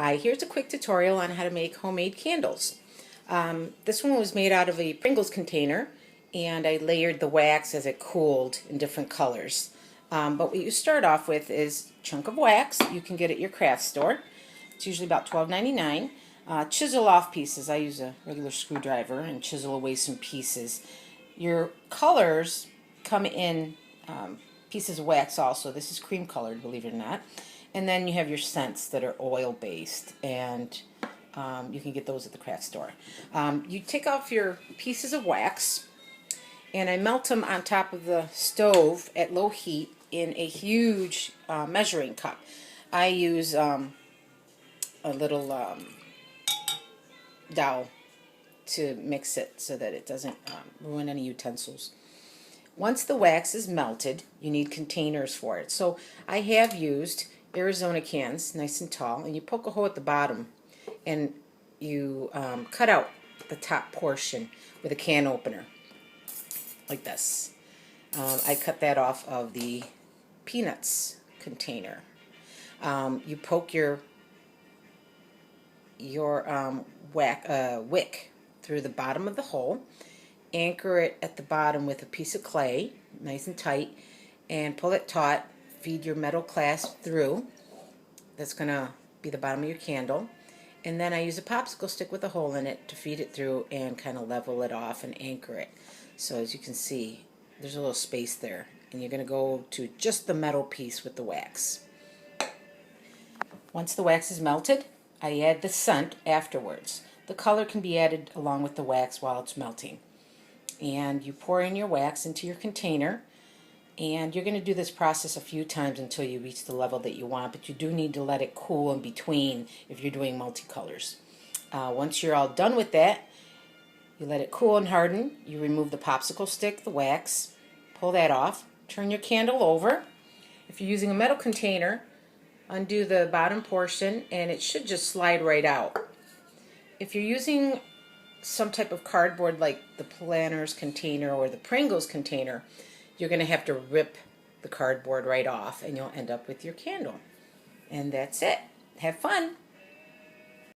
Hi, here's a quick tutorial on how to make homemade candles. This one was made out of a Pringles container, and I layered the wax as it cooled in different colors. But what you start off with is a chunk of wax you can get at your craft store. It's usually about $12.99. Chisel off pieces. I use a regular screwdriver and chisel away some pieces. Your colors come in pieces of wax also. This is cream colored, believe it or not. And then you have your scents that are oil based, and you can get those at the craft store. You take off your pieces of wax, and I melt them on top of the stove at low heat in a huge measuring cup. I use a little dowel to mix it so that it doesn't ruin any utensils. Once the wax is melted, you need containers for it. So I have used Arizona cans, nice and tall, and you poke a hole at the bottom and you cut out the top portion with a can opener like this. I cut that off of the peanuts container. You poke your wick through the bottom of the hole, anchor it at the bottom with a piece of clay, nice and tight, and pull it taut. Feed your metal clasp through. That's going to be the bottom of your candle. And then I use a popsicle stick with a hole in it to feed it through and kind of level it off and anchor it. So as you can see, there's a little space there. And you're going to go to just the metal piece with the wax. Once the wax is melted, I add the scent afterwards. The color can be added along with the wax while it's melting. And you pour in your wax into your container. And you're going to do this process a few times until you reach the level that you want, but you do need to let it cool in between if you're doing multicolors. Once you're all done with that, you let it cool and harden. You remove the popsicle stick, the wax, pull that off, turn your candle over. If you're using a metal container, undo the bottom portion and it should just slide right out. If you're using some type of cardboard like the Planters container or the Pringles container, you're going to have to rip the cardboard right off and you'll end up with your candle. And that's it. Have fun.